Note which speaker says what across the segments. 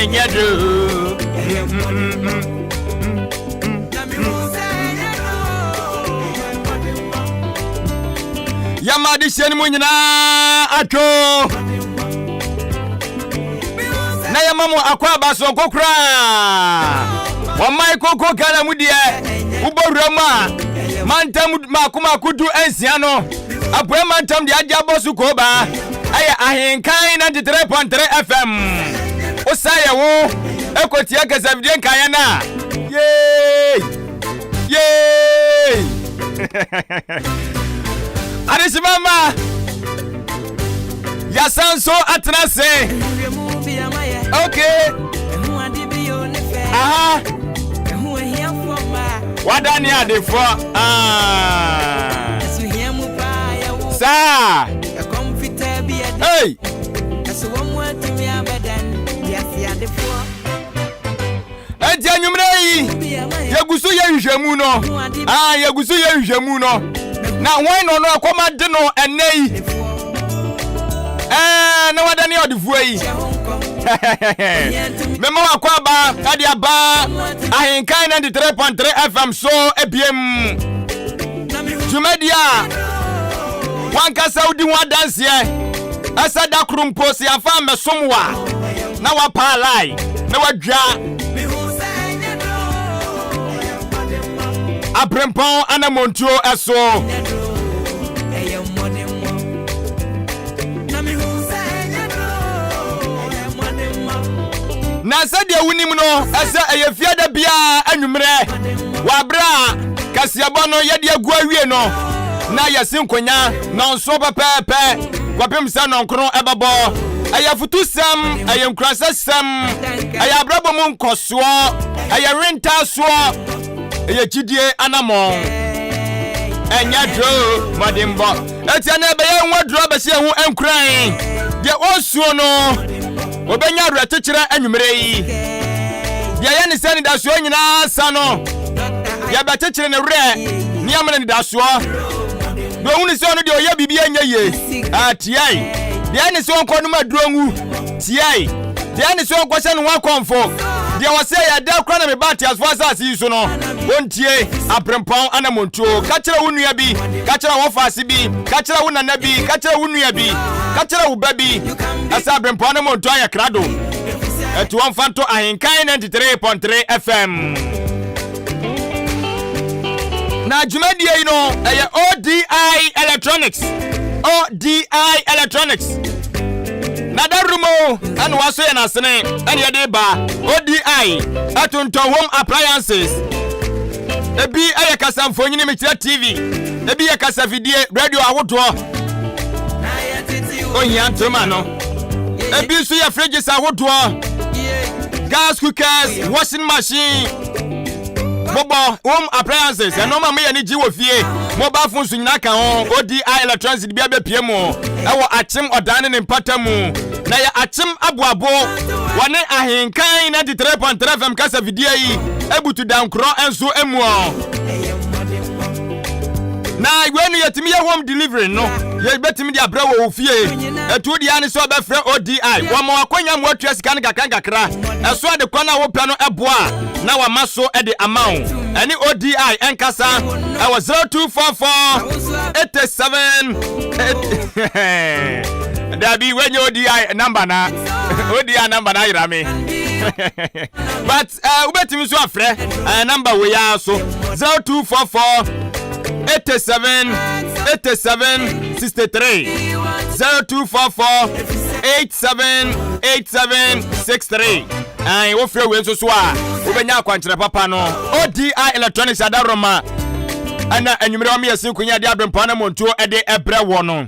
Speaker 1: enyado Yamadi sheni munyina ato na yamamu akwa baso kokra wamai koko kana mudie uborama mantam makuma kudu ensia no apoe mantam de agya bosu ko ba aya ahenkan 93.3 FM osaye wo ekotia kasavdie kan na yey Adesimama Yasanso atrase Okay Aha Wadani adefo Sa Hey Enti anyumrei Yegusu yenhwemu no yegusu yenhwemu no na wan no akoma de no enei na wadani odifuo yi memo akwa ba ade aba ahenkan 93.3 FM so ebiem jumedia wanka saudi wa dance asada krumpo si afa mesomwa na wa palai na wadwa Abrempong Anamom Tuo eso na sadia wunim no asa eyefiada bia anwumre wabra kasiabo no yede agu awie no na yasinkonya na nso pepepe kwapem sa no nkro ebabo ayafutu sam ayemkrasa sam ayabrabo mu nkoso ayarenta so Yechidie anamo enyadro madimbo etiana be ye nwadro abese hu enkran de osuo no obenya retechire anwumre yi de ye ne sani da so nyina sa no ya betechire ne wre ni amene ne da so do hunu se ono de oye bibia nya ye atiai de ye ne se onko no madro ngu tiai de ye ne se onko se no wakonfo de wase ya da kra na me bati as far as yi so no ontie Abrempong Anamom Tuo kachira wunua bi kachira wofase bi kachira wunana bi kachira wunua bi kachira wuba bi asa Abrempong Anamom Tuo ya krado etu wonfanto ahenkan 93.3 FM na jumadi yi no eye ODI Electronics na darumo anu waso ya nasene ene yede ba ODI atunto home appliances ebi aye kasa mfonyini mitira TV ebi ye kasa vidie radio awodo onya ntoma no ebi so ya fridges awodo gas cookers washing machine mobile home appliances and normal me ani jiwo fie mobile phones nyina ka ho ODI Electronics bia be pie mu ewo achim odane ne mpatamu na ya achim aboabo wane ahenkan 93.3 FM kasa vidie yi ebutu dankro enso emu na gwenu yetimi ye home delivery no ye betimi dia bra wo fie etu dia ne so be frɛ ODI wo ma wakonya mo atua sika ne kakra eso de kwana wo pɛ no eboa na wa maso e de amount ani ODI enkasa e was 0244 87 Dabi when you ODI number na ODI number na irame but ubetimi so afrɛ number we ya so 0244 87 63 0244 87 63 and wo frɛ we so a wo benya akwankyere papa no ODI Electronics adaroma ana anwumre o me yasin kunya de Abrempong Anamom Tuo ede ebre wo no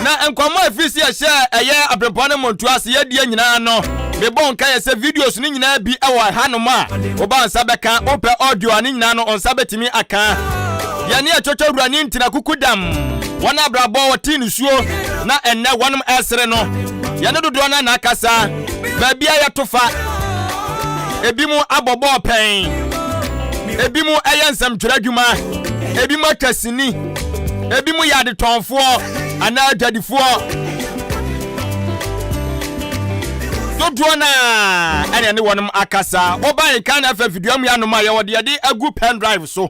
Speaker 1: na enkwamo afisi ya hye eye Abrempong Anamom Tuo ase yedie nyina no me bon kan yese videos ni nyina bi ewo hanom a oba nsa beka ope audio ani nyina no onsa betimi aka ya ne achocho ruani ntina kukudam wana abrabo woti nusuo na enne wonom esere no ya ne dodo na akasa ba bia ya tofa ebi mu abobo pen ebi mu eyensam twadwuma ebi mu akasini ebi mu yade tonfo ana adadifo dodo na ene ne wonum akasa Oba-Ahenkan FM video mu anum aye wode de agu pen drive so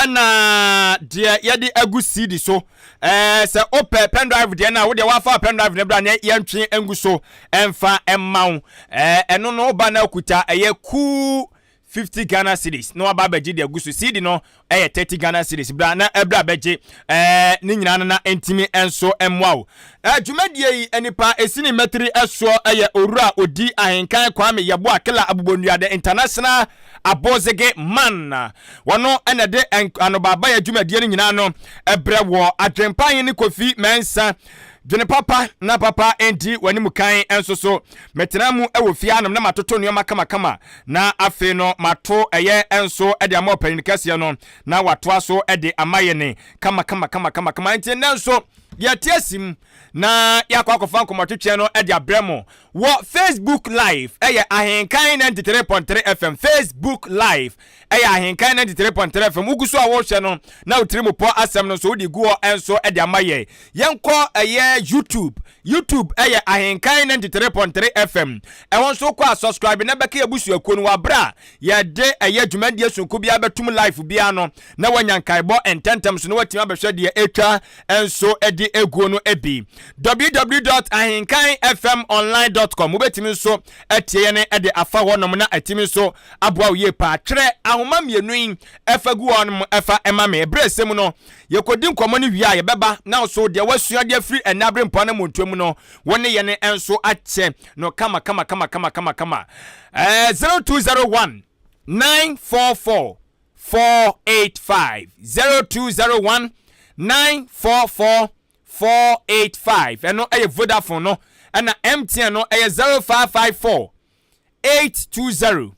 Speaker 1: na de yede agu CD so se open pen drive de na wode wafa pen drive ne bra na yentwe angu so emfa emmaw eno no oba na akuta eye ku 50 Ghana cedis no aba beji de agu so CD no 30 Ghana cedis bra na ebra beji ni nyina na entimi enso emwaw dwumadie yi enipa esini metri eso owura Odi-Ahenkan Kwame Yeboah kila abubonua de international abozege man wono ene de anobaba ya dwumadie ni nyina no ebre wo adwempan ni Kofi Mensa Dwene papa na papa enti wani mukan enso so metinamu ewo fianum na matoto nneoma kama na afe no mato eye enso ede ama panin kase no na watoa so ede amayene kama enti nenso yatiasim na yakwakofa nkomatwetwe no ede abremo wo Facebook live eye Ahenkan 93.3 FM Facebook live eye Ahenkan 93.3 FM uguso awo hwe no na utrimu po asem no so odi guo enso ede amaye yenko eye YouTube eye Ahenkan 93.3 FM ewon so kwa subscribe na beka ebusu akuno wabra ye de eye dwumadie sonko bia betum live bia no na wanyankaibɔ ententem so no watima behwe de etwa enso ede eguo no ebi www.ahenkanfmonline.com ubetimi so etie ne ede afa wonom na atimi so aboa ye pa twere ahoma mienu efagu wonom efa emame ebresem no yekodi nkomo ne wia ye beba na so de wasua de free Abrempong Anamom Tuo mu no woni ye ne enso ache no kama 0201 944 485 0201 944 485 eno eye Vodafone no na MTN no eye 0554 820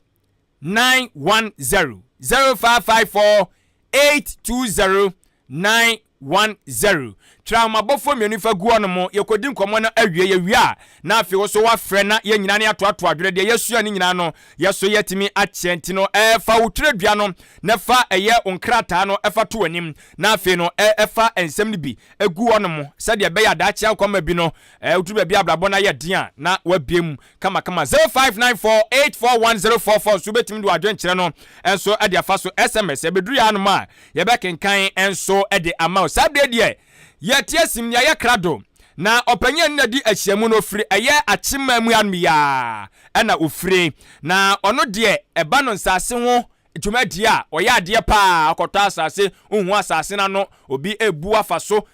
Speaker 1: 910 0554 820 910 trauma bofo mienifa guo no mo yekodi nkomo na awie ye wia na afi wo so wa frɛ na ye nyina ne atoato adwere de yesu ne nyina no yeso yetimi achenti no fa wutire dua no na fa eye onkrata no fa to anim na afi no fa ensem ne bi agu no mo sade be ya da chia kwama bi no utube bi ablabo na ye dia na wabiem kama 0594841044 so betimi do adwenkyere no enso ade afa so SMS ebeduru ya no ma ye be kenkan enso ede ama sade de yetiasim ya krado na opanyen na di ahyiamu no firi eye achima mu anum ya na ofire na ono de eba no nsase ho dwumadi a oya ade pa akotɔ asase ohu asase na no obi ebu afa so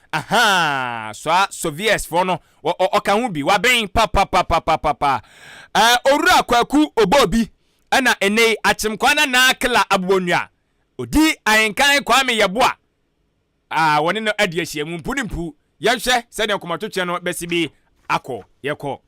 Speaker 1: so soviets for no oka hu bi waben pa owura KWAKU OBOOBI na ene achimkwana na kla abonua Odi-Ahenkan Kwame Yeboah woni no ade ahyiamu mpu yɛhwɛ sɛ de nkomatotwe no bɛsi bi akɔ yɛkɔ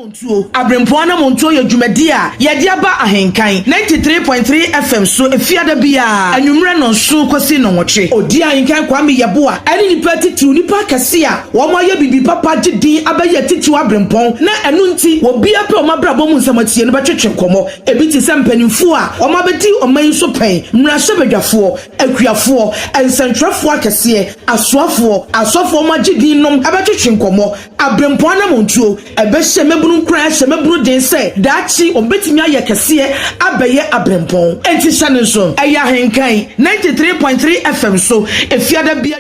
Speaker 2: Anamom Tuo Abrempong Anamom Tuo yedwumadi a yede aba Ahenkan 93.3 FM so efiada bia anwumre no so kwasi no nwotwe Odi-Ahenkan Kwame Yeboah ani nipa titu nipa kase a wo mo ye bibi papa gidi abaye titu Abrempong na enu nti wo bia pe o mabrabo mu nsamatie no betwetwe komo ebi ti sempanimfu a o mabedi o man so pen mrahye bedwafo akuafo ensentwafo akase asofo magidi nom abetwetwe komo Abrempong Anamom Tuo ebehye mebunu nkran hye mebunu den se daachi obetimi aye kase abaye Abrempong enti hye nso eya Ahenkan 93.3 FM so efiada bia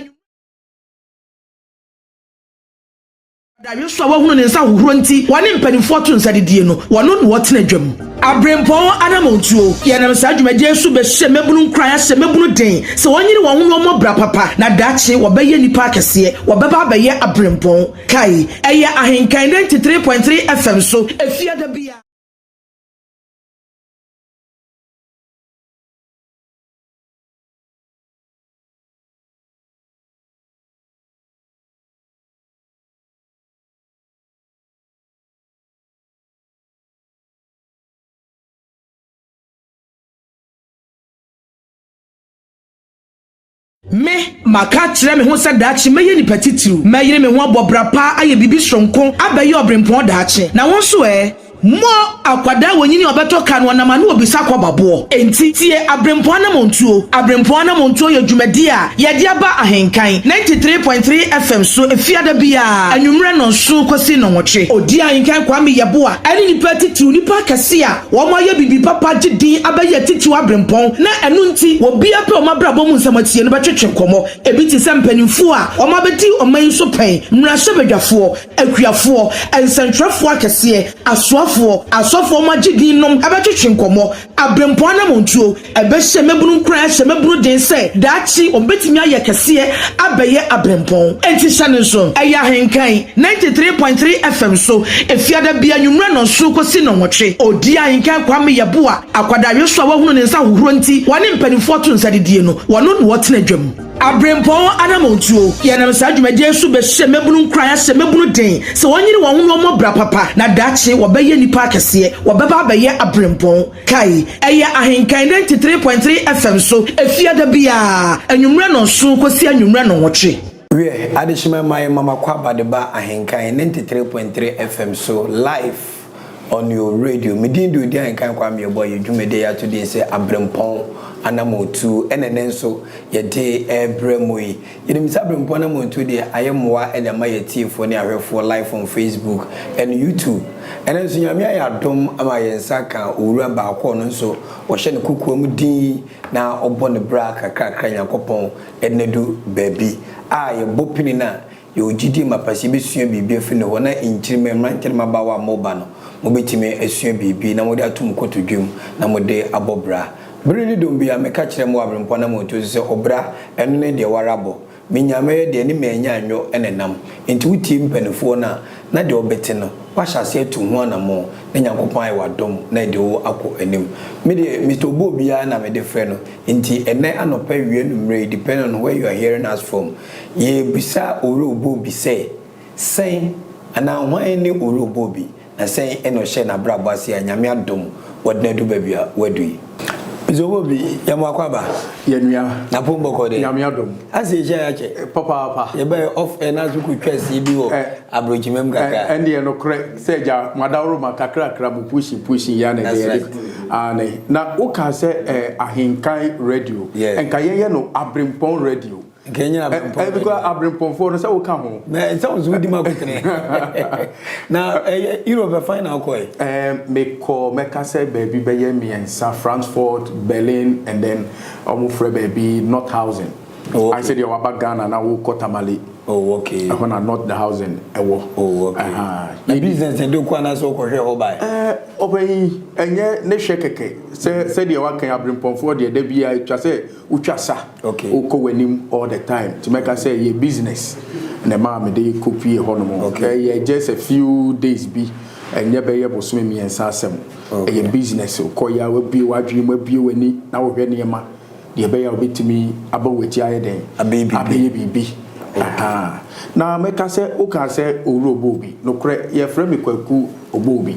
Speaker 2: Dayo so wa hunu ne nsa hohoro nti wane mpanimfo to nsa dedie no wono no wotena dwam Abrempong Anamom Tuo yenam sa dwumadie so be hye mebunu nkran hye mebunu den se wonyere wo hunu omo bra papa na daachi wo beye nipa akese wo beba abaye Abrempong kai eya Ahenkan 93.3 FM so efiada bia me maka kire me ho sadachi meye ni petitiru meyire me ho abobra pa aye bibi sonko abaye Abrempong daachi na won so mo akwada wonyini obeto kan wonama na obisa kwababo enti tie Abrempong Anamom Tuo yedwumadi a yede aba Ahenkan 93.3 FM so efiada bia anwumre no so kwasi no nwotwe Odi-Ahenkan Kwame Yeboah ani nipa titu nipa kase a wo mo ye bibi papa gidi abaye titu Abrempong na enu nti wo bia pe o mabrabo mu nsamatie no betwetwe komo ebi ti sempanimfu a o mabedi o man so pen mrahye bedwafo akuafo ensentwafo akase asofo magidi nom abetwetwe komo Abrempong Anamom Tuo ebehye mebunu nkran hye mebunu den se daachi obetimi aye kase abaye Abrempong enti hye nso eya Ahenkan 93.3 FM so efiada bia nwumre no so kwasi no nwotwe Odi-Ahenkan Kwame Yeboah akwadayo so wa hunu ne nsa hohoro nti wane mpanimfo to nsa dedie no wono no wotena dwam Abrempong Anamom Tuo yenam sa dwumadie so be hye mebunu nkran hye mebunu den se wonyere wo hunu omo bra papa na daachi wo beye nipa akese wo beba abaye Abrempong kai eya Ahenkan 93.3 FM so efiada bia anwumre no so kwasi anwumre no nwotwe
Speaker 3: we adishima my mama kwaba de ba Ahenkan 93.3 FM so live on your radio medindu Odi-Ahenkan Kwame Yeboah yedwumede ya today say Abrempong Anamom Tuo enenenso yede ebremoi yedimisa Abrempong Anamom Tuo de ayemwa elema yetifo ne ahwefo live on Facebook and YouTube enenso nyame ayadom ama yensaka owura ba akọ no nso wo hye ne kukuam din na obọ ne bra kakra Yakopon enedu baby a yebopini na yogidi mapasi besua bibia fi ne ho na inchirime mrantirima bawa moba no mobetime esua bibi na mode atum kotodwum na mode abobra brili dombia meka kire mo Abrempong Anamom Tuo se obra eno ne de warabo minyame de ni menya anwo enenam enti wuti mpanifo na de obete no wahase atu ho anamo na Yakopon ai wadom na de wo akọ anim me de Mr. OBOOBI na me de frɛ no enti ene anopa wie numre depend on where you are hearing us from ye bisa OBOOBI say ana hwan ni OBOOBI na say eno hye na brabo ase anyame adom wadna du babia wadui OBOOBI yamakwaba
Speaker 4: yenua
Speaker 3: na pombo kode
Speaker 4: nyame adom
Speaker 3: ase je yache
Speaker 4: papa
Speaker 3: ye be off enazu ku twesi bi wo abrojimem kaka
Speaker 4: ende no kre seja madawro makakra mu pushi ya na de ane na uka se Ahenkan radio enka ye no Abrempong radio
Speaker 3: Kenya
Speaker 4: because Abrempong for no say uka ho
Speaker 3: na sounds we di makotene na Europe final koi
Speaker 4: me ka say baby be ye miensa Frankfurt Berlin and then omufre baby Nordhausen. I said you were Ghana na wo Kotamale.
Speaker 3: Oh, okay.
Speaker 4: I want not the housing ewo.
Speaker 3: Oh, okay. The business and do kwana so ko hwe ho bai.
Speaker 4: Obayi enye ne hwekeke. Say the wa kan Abrempong for the bia twa say utwasa.
Speaker 3: Okay.
Speaker 4: Uko wanim all the time. To make us say ye business. Na ma me dey copy honomo. Okay. Just a few days be enye be ye bosome miensa asem. Ye business ukoya we bi wadwin we bi wani na wo hwe ne ma. The be ya obetimi abawati aye den.
Speaker 3: Ababy.
Speaker 4: aha na meka se o ka se owuro OBOOBI no kre ye frɛ me KWAKU OBOOBI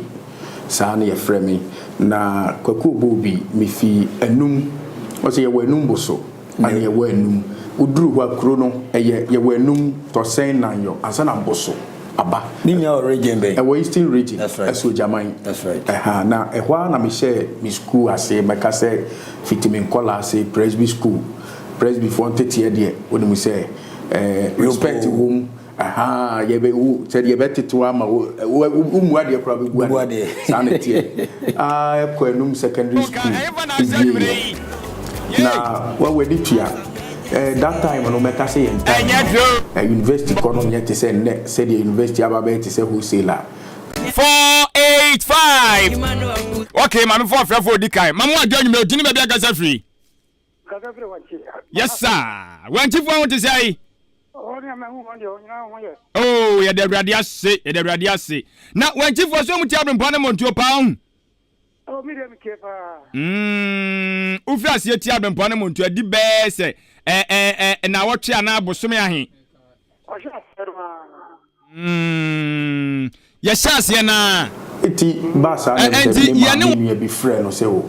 Speaker 4: saa na ye frɛ me na KWAKU OBOOBI me fi ANUM o se ye wa ANUM boso ani ye wa ANUM uduru wa kro no ye wa ANUM to sen nan yo ansa na boso aba
Speaker 3: ni nya region be
Speaker 4: e wa eastern region
Speaker 3: eso
Speaker 4: jaman
Speaker 3: that's right
Speaker 4: aha na e hwa na me share me school ase meka se fitimin kola ase presby school presby for 30 year there when we say respect whom aha ye be said ye better to ama umwa de probably gua de sanity ANUM secondary school na what we did here that time no make say university kono yet say ne say the university ababe say wholesaler
Speaker 1: 485 okay mama for di kai mama adwanu me odini be agasa free yes sir when chief want to say oh ya de radio ase na when chief was so muti Abrempong Anamom Tuo pa oh me dem kepa ufi ase ti Abrempong Anamom Tuo di be se na wotwe ana abosome ahe ya shase na
Speaker 4: eti basa na me be friend no say o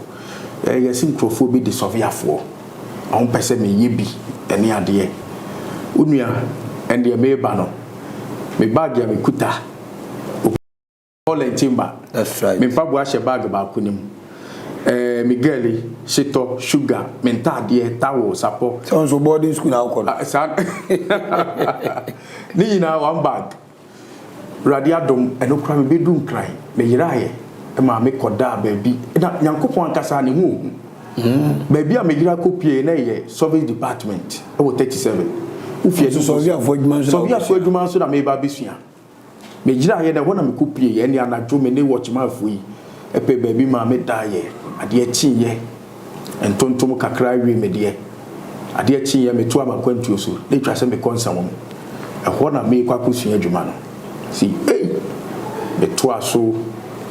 Speaker 4: ya simkrofo bi de sofiafo on pese me yebi ene ade unua ende me ba no me bag ya me kuta all in timber
Speaker 3: that's right
Speaker 4: me pabu a she bag ba kunim Miguel shito sugar mentade tawo sapo
Speaker 3: so boarding school na ko
Speaker 4: ni na one bag radiadom eno kra me bedum krai me yiraye e ma me koda baabi na nyankopon kasa ne hu baabi a me yira kopie na ye service department e wo 37 ufie
Speaker 3: so service adwuma
Speaker 4: so na me ba besua me yiraye na wona me kopie ye ne anadwo me ne watchman afuyi e pe baabi ma me daye ade achiye entontom kakra wi me de ade achiye me to amakwantuo so le twa se me konsa mo e ho na me kwakosua adwuma no si me to aso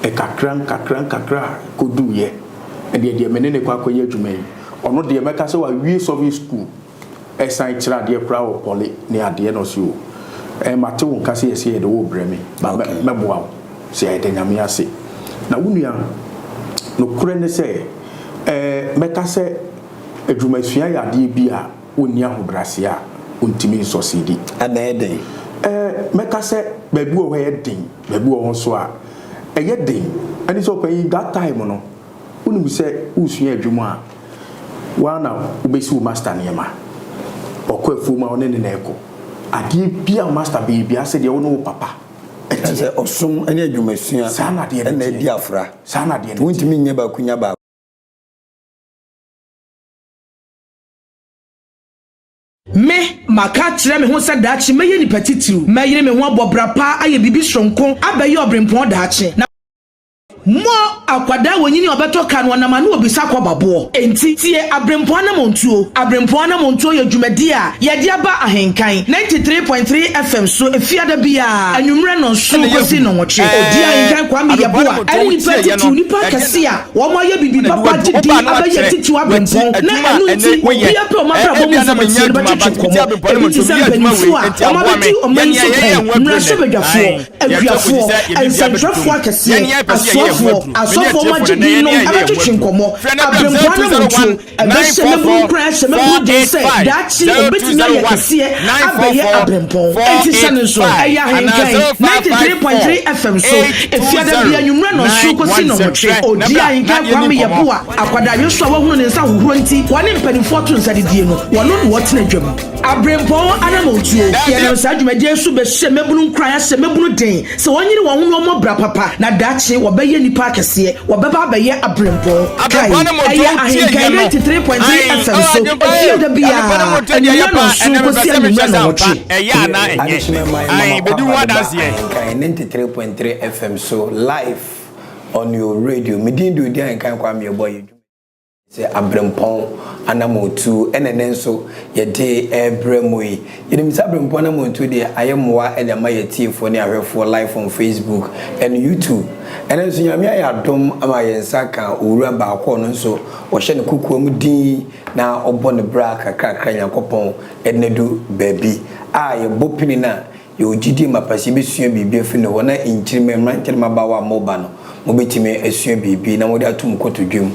Speaker 4: e kakra kodu ye e de menene kwakoye adwuma yi ono de meka se wa wi service school e san kira de kra wo pole ne ade no so e mate won kase ye se de wo breme ba meboa se e de nyame ase na wunua no kure ne se meka se adwuma sua ya de bi a woni ahobrase a ontimi sosidi
Speaker 3: ana eden
Speaker 4: meka se baabi wo he den baabi wo so a eye den ani so pan that time no woni se usua adwuma a wana ubesi wo master niema okọ afuma one ne na eko ade bia master bi ase de wo no papa
Speaker 3: ese osum ani adwuma sua
Speaker 4: sana de
Speaker 3: na di afra
Speaker 4: sana de
Speaker 3: wontimi nya ba kunya ba
Speaker 2: me maka kire me ho sadachi meye ni petitiru meyire me ho abobra pa aye bibi sonko abaye Abrempong dachi na mo akwada wonyini obeto kan wonama na obisa kwababo enti tie Abrempong Anamom Tuo ye dwumadi a ye de aba ahenkan 93.3 FM so efiada bia anwumre no so kosi no nwoche Odi-Ahenkan Kwame Yeboah ani petitiru nipa kase a wo mo ye bibi papa gidi abaye titiru Abrempong na anu nti obi apro mabra bo mu samati be twetwe komo enti sampanifo a o mabati o manso mra so bedwafo aduafo ensantrafo akase asofo magidi no abetwetwe nkomo Abrempong Anamom Tuo abese mebu kra se mebu de se dachi obetina yakase abaye Abrempong enti sane so aya henkan 93.3 FM so efiada bia nwumre no so kosi no moche Odi-Ahenkan Kwame Yeboah akwada yeso awahunu ne nsa hohoro nti wane mpanifo to nsa de die no wono no wotena dwam Abrempong Anamom Tuo ye no sa dwumadi so be se mebunu kra se mebunu den se wonyire wo hono mo bra papa na dachi wo be ye nipa akase wo be ba be ye Abrempong aya ahenkan 93.3 FM so efiada bia nwumre no so kosi nwumre no moche
Speaker 1: eya na enye bedu wa dance ye
Speaker 3: 93.3 FM so live on your radio Medindu Odi-Ahenkan Kwame Yeboah say Abrempong Anamom Tuo enenenso ye de ebremoi yenim say Abrempong Anamom Tuo de ayemwa elema ye tiefo ne ahwefo live on Facebook and YouTube enenso nyame ayadom ama yensa kan owura ba akọ no nso wo hye ne kukuo mu din na obọ ne bra kakra yakopon enedu baby a ye bopini na ye ogidi mapasi be sua bibia fi ne ho na inchirime mrantirima bawa moba no mo betime asua bibi na mo de atum kotodwem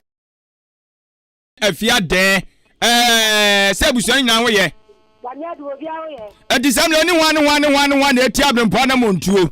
Speaker 1: afia de se busuan nyina wo ye
Speaker 5: wanya do obi awo ye
Speaker 1: edi sam le ni wan eti Abrempong Anamom Tuo